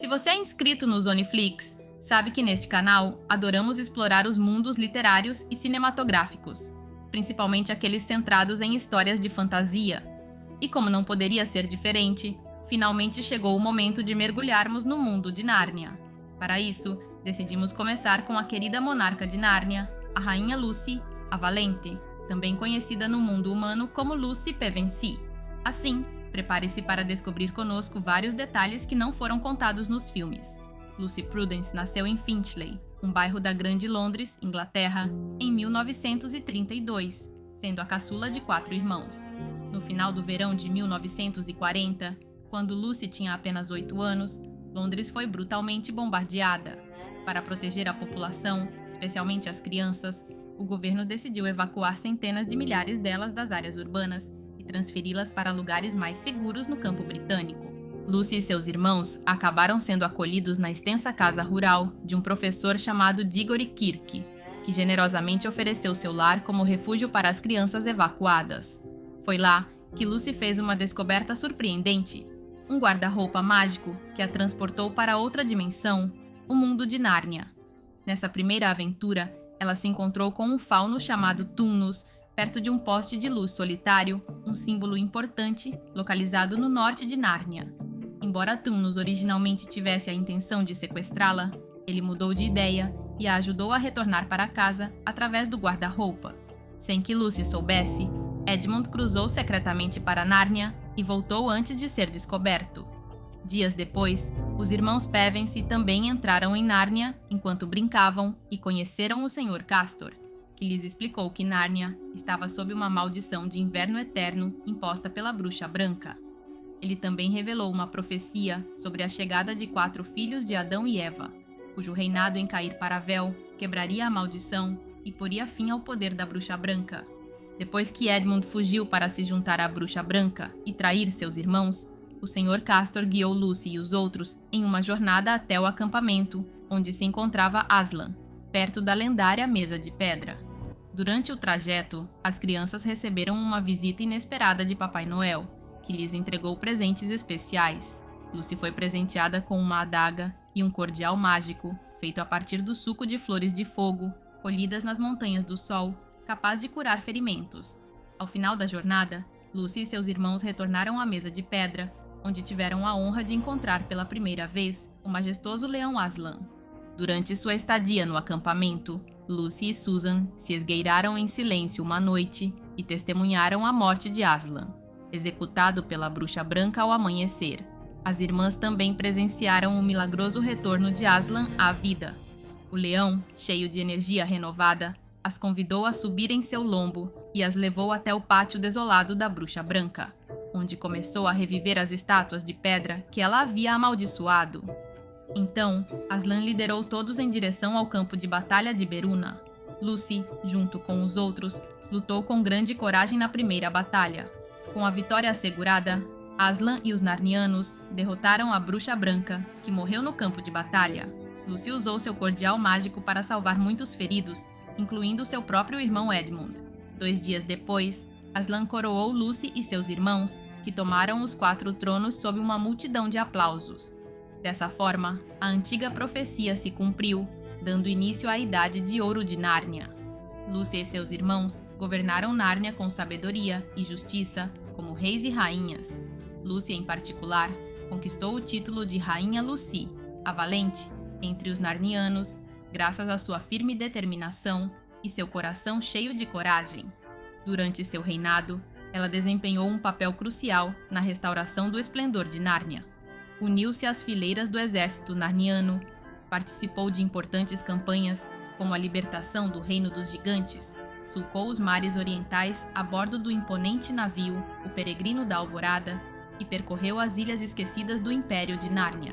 Se você é inscrito no Zoneflix, sabe que neste canal adoramos explorar os mundos literários e cinematográficos, principalmente aqueles centrados em histórias de fantasia. E como não poderia ser diferente, finalmente chegou o momento de mergulharmos no mundo de Nárnia. Para isso, decidimos começar com a querida monarca de Nárnia, a Rainha Lucy, a Valente, também conhecida no mundo humano como Lucy Pevensie. Assim, prepare-se para descobrir conosco vários detalhes que não foram contados nos filmes. Lucy Prudence nasceu em Finchley, um bairro da Grande Londres, Inglaterra, em 1932, sendo a caçula de 4 irmãos. No final do verão de 1940, quando Lucy tinha apenas 8 anos, Londres foi brutalmente bombardeada. Para proteger a população, especialmente as crianças, o governo decidiu evacuar centenas de milhares delas das áreas urbanas e transferi-las para lugares mais seguros no campo britânico. Lucy e seus irmãos acabaram sendo acolhidos na extensa casa rural de um professor chamado Diggory Kirke, que generosamente ofereceu seu lar como refúgio para as crianças evacuadas. Foi lá que Lucy fez uma descoberta surpreendente: um guarda-roupa mágico que a transportou para outra dimensão, o mundo de Nárnia. Nessa primeira aventura, ela se encontrou com um fauno chamado Tumnus, perto de um poste de luz solitário, um símbolo importante localizado no norte de Nárnia. Embora Tumnus originalmente tivesse a intenção de sequestrá-la, ele mudou de ideia e a ajudou a retornar para casa através do guarda-roupa. Sem que Lucy soubesse, Edmund cruzou secretamente para Nárnia e voltou antes de ser descoberto. Dias depois, os irmãos Pevensie também entraram em Nárnia enquanto brincavam e conheceram o Sr. Castor, que lhes explicou que Nárnia estava sob uma maldição de inverno eterno imposta pela Bruxa Branca. Ele também revelou uma profecia sobre a chegada de 4 filhos de Adão e Eva, cujo reinado em cair para Vel quebraria a maldição e poria fim ao poder da Bruxa Branca. Depois que Edmund fugiu para se juntar à Bruxa Branca e trair seus irmãos, o Sr. Castor guiou Lucy e os outros em uma jornada até o acampamento, onde se encontrava Aslan, perto da lendária Mesa de Pedra. Durante o trajeto, as crianças receberam uma visita inesperada de Papai Noel, que lhes entregou presentes especiais. Lucy foi presenteada com uma adaga e um cordial mágico, feito a partir do suco de flores de fogo, colhidas nas Montanhas do Sol, capaz de curar ferimentos. Ao final da jornada, Lucy e seus irmãos retornaram à Mesa de Pedra, onde tiveram a honra de encontrar pela primeira vez o majestoso leão Aslan. Durante sua estadia no acampamento, Lucy e Susan se esgueiraram em silêncio uma noite e testemunharam a morte de Aslan, executado pela Bruxa Branca ao amanhecer. As irmãs também presenciaram o milagroso retorno de Aslan à vida. O leão, cheio de energia renovada, as convidou a subir em seu lombo e as levou até o pátio desolado da Bruxa Branca, onde começou a reviver as estátuas de pedra que ela havia amaldiçoado. Então, Aslan liderou todos em direção ao campo de batalha de Beruna. Lucy, junto com os outros, lutou com grande coragem na primeira batalha. Com a vitória assegurada, Aslan e os Narnianos derrotaram a Bruxa Branca, que morreu no campo de batalha. Lucy usou seu cordial mágico para salvar muitos feridos, incluindo seu próprio irmão Edmund. 2 dias depois, Aslan coroou Lucy e seus irmãos, que tomaram os 4 tronos sob uma multidão de aplausos. Dessa forma, a antiga profecia se cumpriu, dando início à Idade de Ouro de Nárnia. Lucy e seus irmãos governaram Nárnia com sabedoria e justiça, como reis e rainhas. Lucy, em particular, conquistou o título de Rainha Lucy, a Valente, entre os Narnianos, graças à sua firme determinação e seu coração cheio de coragem. Durante seu reinado, ela desempenhou um papel crucial na restauração do esplendor de Nárnia. Uniu-se às fileiras do exército narniano, participou de importantes campanhas, como a libertação do Reino dos Gigantes, sulcou os mares orientais a bordo do imponente navio, o Peregrino da Alvorada, e percorreu as ilhas esquecidas do Império de Nárnia.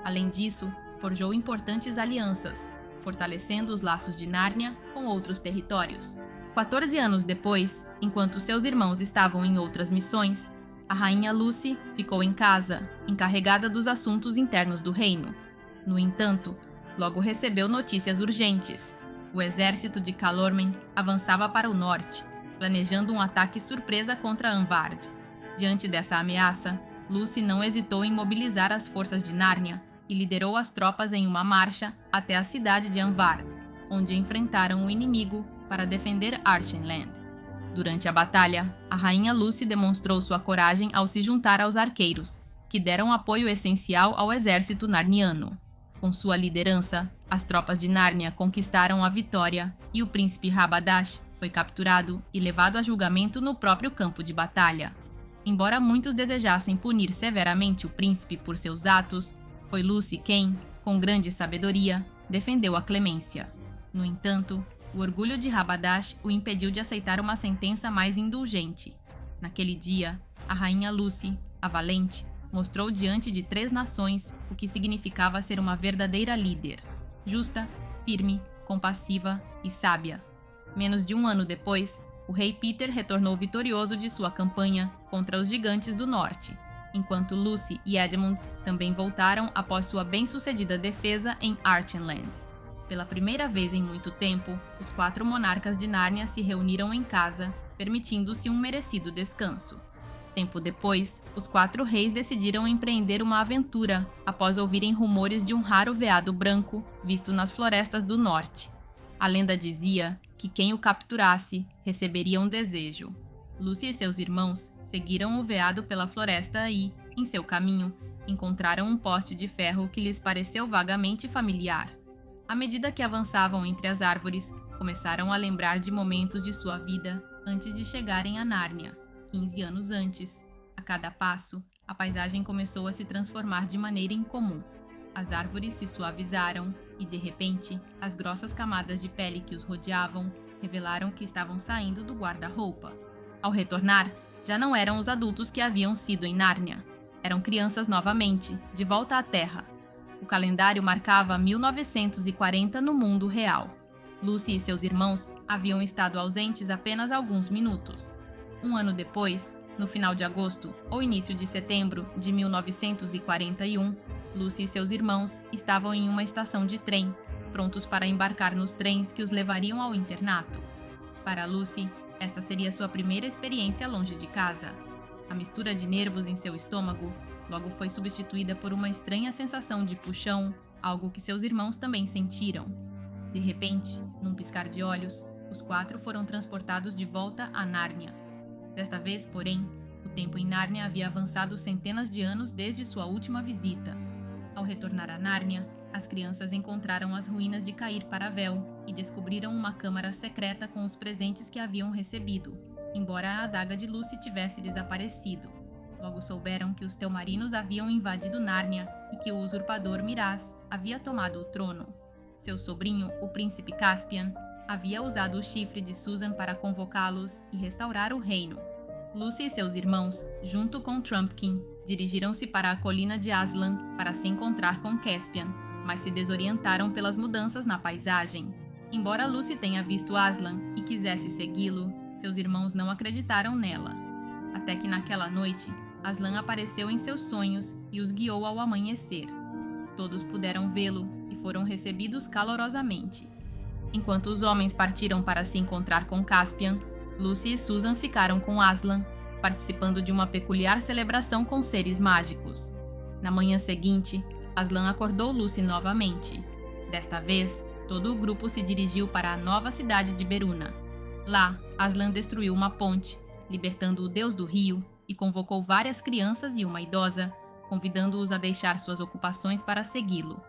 Além disso, forjou importantes alianças, fortalecendo os laços de Nárnia com outros territórios. 14 anos depois, enquanto seus irmãos estavam em outras missões, a Rainha Lucy ficou em casa, encarregada dos assuntos internos do reino. No entanto, logo recebeu notícias urgentes. O exército de Calormen avançava para o norte, planejando um ataque surpresa contra Anvard. Diante dessa ameaça, Lucy não hesitou em mobilizar as forças de Nárnia e liderou as tropas em uma marcha até a cidade de Anvard, onde enfrentaram o inimigo para defender Archenland. Durante a batalha, a rainha Lucy demonstrou sua coragem ao se juntar aos arqueiros, que deram apoio essencial ao exército narniano. Com sua liderança, as tropas de Nárnia conquistaram a vitória e o príncipe Rabadash foi capturado e levado a julgamento no próprio campo de batalha. Embora muitos desejassem punir severamente o príncipe por seus atos, foi Lucy quem, com grande sabedoria, defendeu a clemência. No entanto, o orgulho de Rabadash o impediu de aceitar uma sentença mais indulgente. Naquele dia, a rainha Lucy, a valente, mostrou diante de 3 nações o que significava ser uma verdadeira líder, justa, firme, compassiva e sábia. Menos de um ano depois, o rei Peter retornou vitorioso de sua campanha contra os gigantes do norte, enquanto Lucy e Edmund também voltaram após sua bem-sucedida defesa em Archenland. Pela primeira vez em muito tempo, os 4 monarcas de Nárnia se reuniram em casa, permitindo-se um merecido descanso. Tempo depois, os 4 reis decidiram empreender uma aventura após ouvirem rumores de um raro veado branco visto nas florestas do norte. A lenda dizia que quem o capturasse receberia um desejo. Lucy e seus irmãos seguiram o veado pela floresta e, em seu caminho, encontraram um poste de ferro que lhes pareceu vagamente familiar. À medida que avançavam entre as árvores, começaram a lembrar de momentos de sua vida antes de chegarem a Nárnia. 15 anos antes. A cada passo, a paisagem começou a se transformar de maneira incomum. As árvores se suavizaram e, de repente, as grossas camadas de pele que os rodeavam revelaram que estavam saindo do guarda-roupa. Ao retornar, já não eram os adultos que haviam sido em Nárnia. Eram crianças novamente, de volta à Terra. O calendário marcava 1940 no mundo real. Lucy e seus irmãos haviam estado ausentes apenas alguns minutos. Um ano depois, no final de agosto ou início de setembro de 1941, Lucy e seus irmãos estavam em uma estação de trem, prontos para embarcar nos trens que os levariam ao internato. Para Lucy, esta seria sua primeira experiência longe de casa. A mistura de nervos em seu estômago logo foi substituída por uma estranha sensação de puxão, algo que seus irmãos também sentiram. De repente, num piscar de olhos, os 4 foram transportados de volta a Nárnia. Desta vez, porém, o tempo em Nárnia havia avançado centenas de anos desde sua última visita. Ao retornar a Nárnia, as crianças encontraram as ruínas de Cair Paravel e descobriram uma câmara secreta com os presentes que haviam recebido, embora a adaga de Lucy tivesse desaparecido. Logo souberam que os Telmarinos haviam invadido Nárnia e que o usurpador Miraz havia tomado o trono. Seu sobrinho, o príncipe Caspian, havia usado o chifre de Susan para convocá-los e restaurar o reino. Lucy e seus irmãos, junto com Trumpkin, dirigiram-se para a colina de Aslan para se encontrar com Caspian, mas se desorientaram pelas mudanças na paisagem. Embora Lucy tenha visto Aslan e quisesse segui-lo, seus irmãos não acreditaram nela. Até que naquela noite, Aslan apareceu em seus sonhos e os guiou ao amanhecer. Todos puderam vê-lo e foram recebidos calorosamente. Enquanto os homens partiram para se encontrar com Caspian, Lucy e Susan ficaram com Aslan, participando de uma peculiar celebração com seres mágicos. Na manhã seguinte, Aslan acordou Lucy novamente. Desta vez, todo o grupo se dirigiu para a nova cidade de Beruna. Lá, Aslan destruiu uma ponte, libertando o deus do rio, e convocou várias crianças e uma idosa, convidando-os a deixar suas ocupações para segui-lo.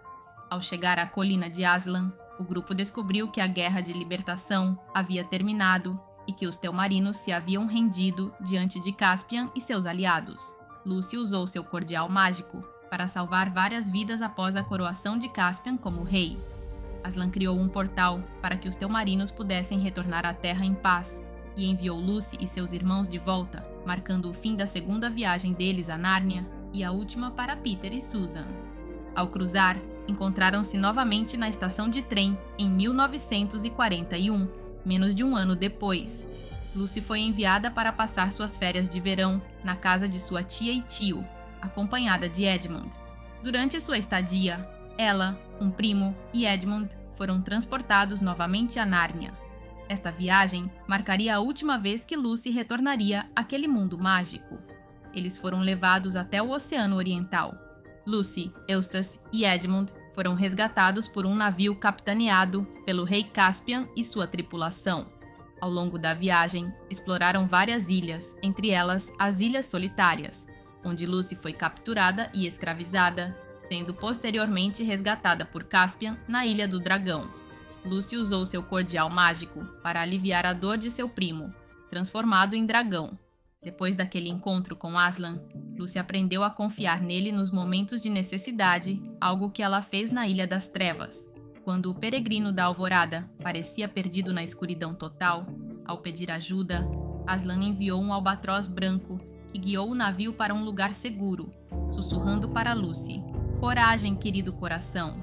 Ao chegar à colina de Aslan, o grupo descobriu que a guerra de libertação havia terminado e que os Telmarinos se haviam rendido diante de Caspian e seus aliados. Lucy usou seu cordial mágico para salvar várias vidas após a coroação de Caspian como rei. Aslan criou um portal para que os Telmarinos pudessem retornar à Terra em paz e enviou Lucy e seus irmãos de volta, marcando o fim da segunda viagem deles a Nárnia e a última para Peter e Susan. Ao cruzar, encontraram-se novamente na estação de trem em 1941, menos de um ano depois. Lucy foi enviada para passar suas férias de verão na casa de sua tia e tio, acompanhada de Edmund. Durante sua estadia, ela, um primo e Edmund foram transportados novamente a Nárnia. Esta viagem marcaria a última vez que Lucy retornaria àquele mundo mágico. Eles foram levados até o Oceano Oriental. Lucy, Eustace e Edmund foram resgatados por um navio capitaneado pelo rei Caspian e sua tripulação. Ao longo da viagem, exploraram várias ilhas, entre elas as Ilhas Solitárias, onde Lucy foi capturada e escravizada, sendo posteriormente resgatada por Caspian na Ilha do Dragão. Lucy usou seu cordial mágico para aliviar a dor de seu primo, transformado em dragão. Depois daquele encontro com Aslan, Lucy aprendeu a confiar nele nos momentos de necessidade, algo que ela fez na Ilha das Trevas. Quando o peregrino da Alvorada parecia perdido na escuridão total, ao pedir ajuda, Aslan enviou um albatroz branco que guiou o navio para um lugar seguro, sussurrando para Lucy: "Coragem, querido coração."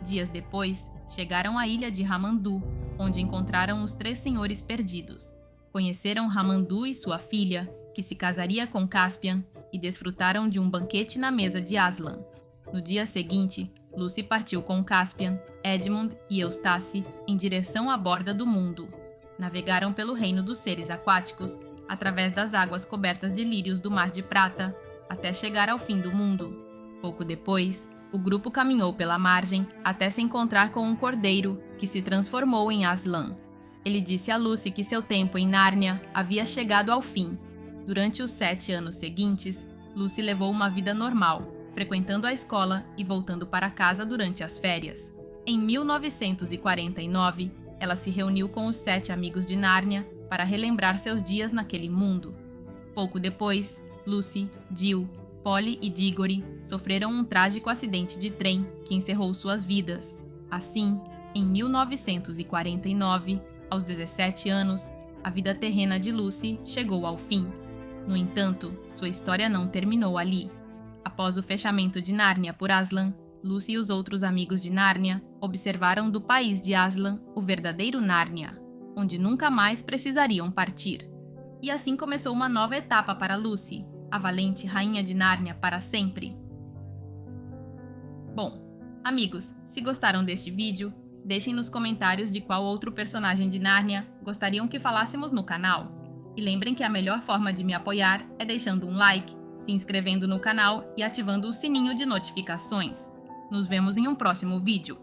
Dias depois, chegaram à ilha de Ramandu, onde encontraram os 3 senhores perdidos. Conheceram Ramandu e sua filha, que se casaria com Caspian, e desfrutaram de um banquete na mesa de Aslan. No dia seguinte, Lucy partiu com Caspian, Edmund e Eustace em direção à borda do mundo. Navegaram pelo reino dos seres aquáticos, através das águas cobertas de lírios do Mar de Prata, até chegar ao fim do mundo. Pouco depois, o grupo caminhou pela margem até se encontrar com um cordeiro, que se transformou em Aslan. Ele disse a Lucy que seu tempo em Nárnia havia chegado ao fim. Durante os 7 anos seguintes, Lucy levou uma vida normal, frequentando a escola e voltando para casa durante as férias. Em 1949, ela se reuniu com os 7 amigos de Nárnia para relembrar seus dias naquele mundo. Pouco depois, Lucy, Jill, Polly e Diggory sofreram um trágico acidente de trem que encerrou suas vidas. Assim, em 1949, aos 17 anos, a vida terrena de Lucy chegou ao fim. No entanto, sua história não terminou ali. Após o fechamento de Nárnia por Aslan, Lucy e os outros amigos de Nárnia observaram do país de Aslan o verdadeiro Nárnia, onde nunca mais precisariam partir. E assim começou uma nova etapa para Lucy, a valente rainha de Nárnia para sempre. Bom, amigos, se gostaram deste vídeo, deixem nos comentários de qual outro personagem de Nárnia gostariam que falássemos no canal. E lembrem que a melhor forma de me apoiar é deixando um like, se inscrevendo no canal e ativando o sininho de notificações. Nos vemos em um próximo vídeo.